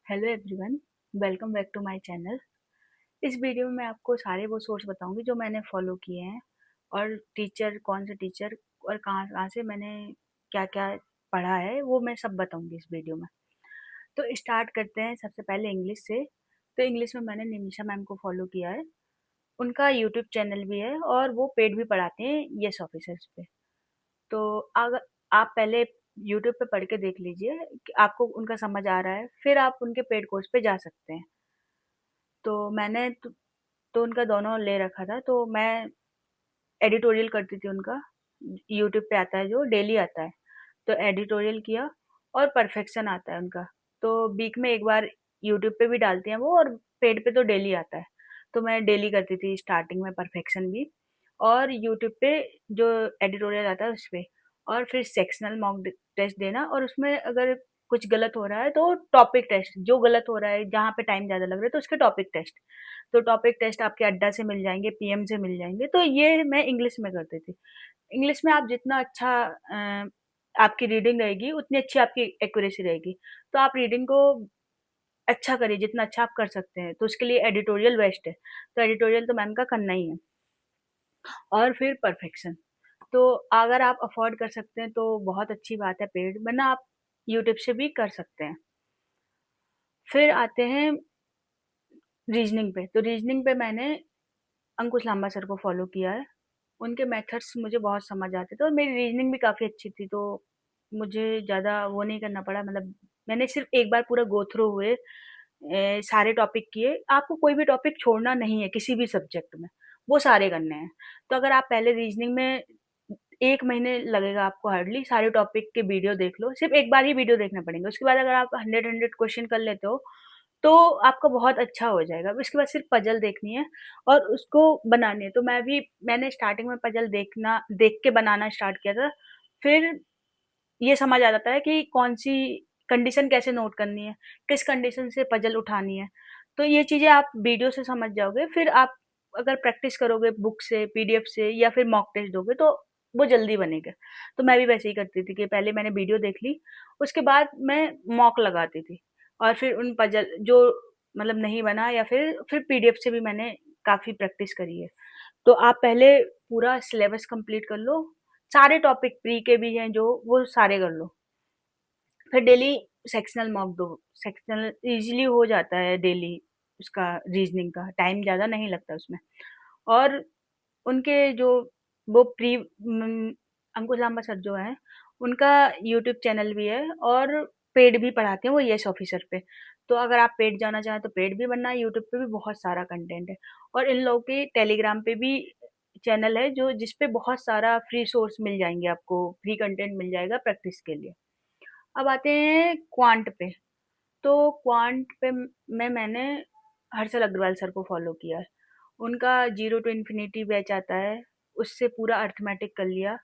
Hello everyone, welcome back to my channel. इस video में मैं आपको सारे वो सोर्स बताऊंगी जो मैंने फॉलो किए हैं और टीचर कौन से टीचर और कहाँ कहाँ से मैंने क्या क्या पढ़ा है वो मैं सब बताऊंगी इस वीडियो में। तो स्टार्ट करते हैं सबसे पहले इंग्लिश से। तो इंग्लिश में मैंने निमिषा मैम को फॉलो किया है। उनका यूट्यूब चैनल भी है और वो पेड भी पढ़ाते हैं यस ऑफिसर्स पे। तो अगर आप पहले यूट्यूब पे पढ़ के देख लीजिए कि आपको उनका समझ आ रहा है, फिर आप उनके पेड कोर्स पे जा सकते हैं। तो मैंने तो उनका दोनों ले रखा था, तो मैं एडिटोरियल करती थी उनका। यूट्यूब पे आता है जो डेली आता है, तो एडिटोरियल किया। और परफेक्शन आता है उनका, तो वीक में एक बार यूट्यूब पे भी डालती हैं वो, और पेड पे तो डेली आता है। तो मैं डेली करती थी स्टार्टिंग में परफेक्शन भी, और यूट्यूब पे जो एडिटोरियल आता है उस पे। और फिर सेक्शनल मॉक टेस्ट देना, और उसमें अगर कुछ गलत हो रहा है तो टॉपिक टेस्ट, जो गलत हो रहा है जहाँ पे टाइम ज़्यादा लग रहा है तो उसके टॉपिक टेस्ट। तो टॉपिक टेस्ट आपके अड्डा से मिल जाएंगे, पीएम से मिल जाएंगे। तो ये मैं इंग्लिश में करती थी। इंग्लिश में आप जितना अच्छा आपकी रीडिंग रहेगी उतनी अच्छी आपकी एक्यूरेसी रहेगी। तो आप रीडिंग को अच्छा करिए, जितना अच्छा आप कर सकते हैं, तो उसके लिए एडिटोरियल बेस्ट है। तो एडिटोरियल तो मैम का करना ही है। और फिर परफेक्शन, तो अगर आप अफोर्ड कर सकते हैं तो बहुत अच्छी बात है पेड, वरना आप यूट्यूब से भी कर सकते हैं। फिर आते हैं रीजनिंग पे। तो रीजनिंग पे मैंने अंकुश लांबा सर को फॉलो किया है। उनके मेथड्स मुझे बहुत समझ आते थे और मेरी रीजनिंग भी काफ़ी अच्छी थी, तो मुझे ज़्यादा वो नहीं करना पड़ा। मतलब मैंने सिर्फ एक बार पूरा गो थ्रू हुए, सारे टॉपिक किए। आपको कोई भी टॉपिक छोड़ना नहीं है किसी भी सब्जेक्ट में, वो सारे करने हैं। तो अगर आप पहले रीजनिंग में 1 महीने लगेगा आपको, हार्डली सारे टॉपिक के वीडियो देख लो। सिर्फ एक बार ही वीडियो देखने पड़ेंगे, उसके बाद अगर आप 100 क्वेश्चन कर लेते हो तो आपका बहुत अच्छा हो जाएगा। उसके बाद सिर्फ पजल देखनी है और उसको बनानी है। तो मैंने स्टार्टिंग में पजल देख के बनाना स्टार्ट किया था। फिर ये समझ आ जाता है कि कौन सी कंडीशन कैसे नोट करनी है, किस कंडीशन से पजल उठानी है। तो ये चीज़ें आप वीडियो से समझ जाओगे। फिर आप अगर प्रैक्टिस करोगे बुक से, पीडीएफ से, या फिर मॉक टेस्ट दोगे तो वो जल्दी बनेगा। तो मैं भी वैसे ही करती थी कि पहले मैंने वीडियो देख ली, उसके बाद मैं मॉक लगाती थी। और फिर उन पजल जो मतलब नहीं बना, या फिर पीडीएफ से भी मैंने काफ़ी प्रैक्टिस करी है। तो आप पहले पूरा सिलेबस कंप्लीट कर लो, सारे टॉपिक प्री के भी हैं जो, वो सारे कर लो। फिर डेली सेक्शनल मॉक दो। सेक्शनल इजीली हो जाता है डेली, उसका रीजनिंग का टाइम ज़्यादा नहीं लगता उसमें। और उनके जो वो अंकुश लांबा सर जो हैं, उनका यूट्यूब चैनल भी है और पेड भी पढ़ाते हैं वो यस ऑफिसर पे। तो अगर आप पेड जाना चाहें तो पेड भी, बनना यूट्यूब पे भी बहुत सारा कंटेंट है। और इन लोगों के टेलीग्राम पे भी चैनल है जो, जिसपे बहुत सारा फ्री सोर्स मिल जाएंगे आपको, फ्री कंटेंट मिल जाएगा प्रैक्टिस के लिए। अब आते हैं क्वांट पे। तो क्वांट पे मैंने हर्षल अग्रवाल सर को फॉलो किया है। उनका जीरो टू इन्फिनिटी बैच आता है, उससे पूरा अर्थमेटिक कर लिया,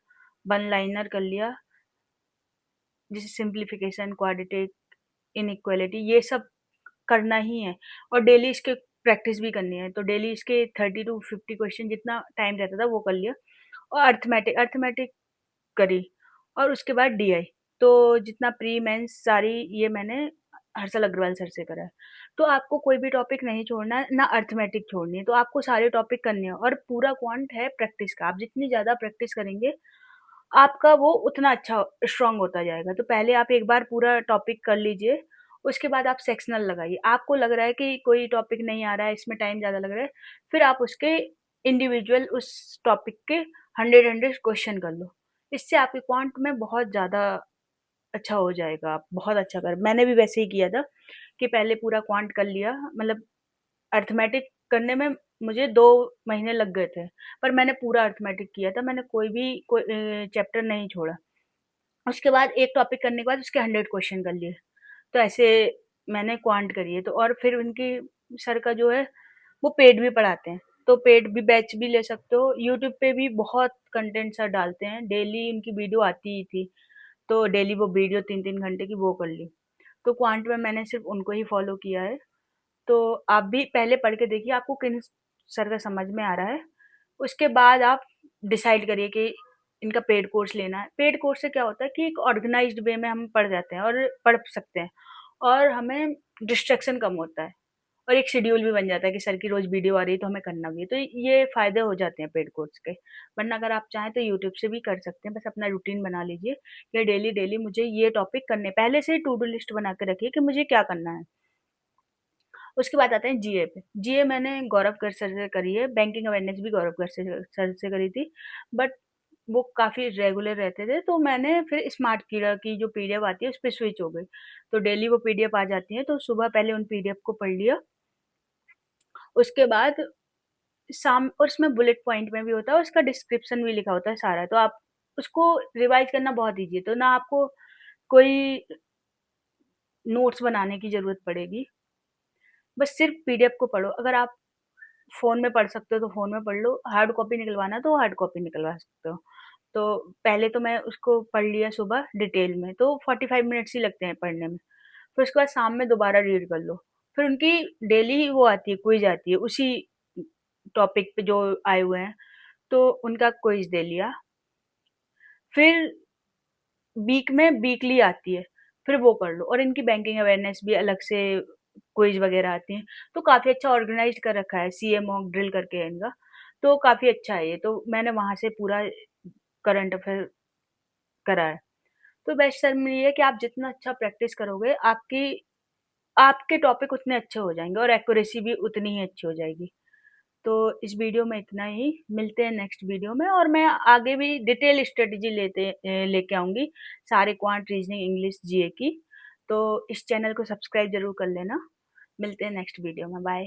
वन लाइनर कर लिया, जैसे सिंप्लीफिकेशन, क्वाड्रेटिक, इनइक्वालिटी, ये सब करना ही है। और डेली इसके प्रैक्टिस भी करनी है। तो डेली इसके 30 to 50 क्वेश्चन, जितना टाइम रहता था वो कर लिया। और अर्थमेटिक अर्थमेटिक करी। और उसके बाद डीआई। तो जितना प्री मेंस सारी, ये मैंने हर्षल अग्रवाल सर से करा है। तो आपको कोई भी टॉपिक नहीं छोड़ना है, ना अर्थमेटिक छोड़नी है, तो आपको सारे टॉपिक करने हैं। और पूरा क्वांट है प्रैक्टिस का, आप जितनी ज़्यादा प्रैक्टिस करेंगे आपका वो उतना अच्छा स्ट्रांग होता जाएगा। तो पहले आप एक बार पूरा टॉपिक कर लीजिए, उसके बाद आप सेक्शनल लगाइए। आपको लग रहा है कि कोई टॉपिक नहीं आ रहा है, इसमें टाइम ज़्यादा लग रहा है, फिर आप उसके इंडिविजुअल उस टॉपिक के 100 क्वेश्चन कर लो। इससे आपके क्वांट में बहुत ज़्यादा अच्छा हो जाएगा। आप बहुत अच्छा कर, मैंने भी वैसे ही किया था कि पहले पूरा क्वांट कर लिया। मतलब अर्थमेटिक करने में मुझे 2 महीने लग गए थे, पर मैंने पूरा अर्थमेटिक किया था। मैंने कोई चैप्टर नहीं छोड़ा। उसके बाद एक टॉपिक करने के बाद उसके 100 क्वेश्चन कर लिए। तो ऐसे मैंने क्वांट करी है। तो और फिर उनकी सर का जो है, वो पेड भी पढ़ाते हैं, तो पेड भी बैच भी ले सकते हो। यूट्यूब पे भी बहुत कंटेंट सर डालते हैं, डेली उनकी वीडियो आती ही थी। तो डेली वो वीडियो 3-3 घंटे की वो कर ली। तो क्वांट में मैंने सिर्फ उनको ही फॉलो किया है। तो आप भी पहले पढ़ के देखिए आपको किन सर का समझ में आ रहा है। उसके बाद आप डिसाइड करिए कि इनका पेड कोर्स लेना है। पेड कोर्स से क्या होता है कि एक ऑर्गेनाइज्ड वे में हम पढ़ जाते हैं और पढ़ सकते हैं। और हमें डिस्ट्रैक्शन कम होता है और एक शेड्यूल भी बन जाता है कि सर की रोज़ वीडियो आ रही है तो हमें करना भी है। तो ये फ़ायदे हो जाते हैं पेड कोर्स के। वरना अगर आप चाहें तो यूट्यूब से भी कर सकते हैं, बस अपना रूटीन बना लीजिए कि डेली-डेली मुझे ये टॉपिक करने पहले से ही टू डू लिस्ट बना के रखिए कि मुझे क्या करना है। उसके बाद आते हैं जीए पे। जीए मैंने गौरव गर्ग सर से करी है, बैंकिंग अवेयरनेस भी गौरव गर्ग से सर से करी थी, बट वो काफ़ी रेगुलर रहते थे, तो मैंने फिर स्मार्ट कीड़ा की जो पीडीएफ आती है उस पे स्विच हो गई। तो डेली वो पीडीएफ आ जाती है, तो सुबह पहले उन पीडीएफ को पढ़ लिया, उसके बाद शाम और उसमें बुलेट पॉइंट में भी होता है, उसका डिस्क्रिप्शन भी लिखा होता है सारा, तो आप उसको रिवाइज़ करना बहुत ईज़ी है, तो ना आपको कोई नोट्स बनाने की ज़रूरत पड़ेगी, बस सिर्फ़ पीडीएफ को पढ़ो। अगर आप फ़ोन में पढ़ सकते हो तो फ़ोन में पढ़ लो, हार्ड कॉपी निकलवाना तो हार्ड कॉपी निकलवा सकते हो। तो पहले तो मैं उसको पढ़ लिया सुबह डिटेल में, तो 45 मिनट्स ही लगते हैं पढ़ने में। फिर उसके बाद शाम में दोबारा रीड कर लो। फिर उनकी डेली वो आती है, क्विज़ आती है, उसी टॉपिक पे जो आए हुए हैं, तो उनका क्विज़ दे लिया। फिर वीक में वीकली आती है, फिर वो कर लो और इनकी बैंकिंग अवेयरनेस भी अलग से क्विज़ वगैरह आती हैं, तो काफ़ी अच्छा ऑर्गेनाइज़ कर रखा है, सीए मॉक ड्रिल करके है इनका, तो काफ़ी अच्छा है ये, तो मैंने वहाँ से पूरा करंट अफ़ेयर करा है। तो बेस्ट सर में ये है कि आप जितना अच्छा प्रैक्टिस करोगे, आपके टॉपिक उतने अच्छे हो जाएँगे और एक्यूरेसी भी उतनी ही अच्छी हो जाएगी। तो इस वीडियो में इतना ही, मिलते हैं नेक्स्ट वीडियो में और मैं आगे भी डिटेल स्ट्रेटजी लेके आऊँगी, सारे क्वांट, रीज़निंग, इंग्लिश, जीए की। तो इस चैनल को सब्सक्राइब ज़रूर कर लेना। मिलते हैं नेक्स्ट वीडियो में, बाय।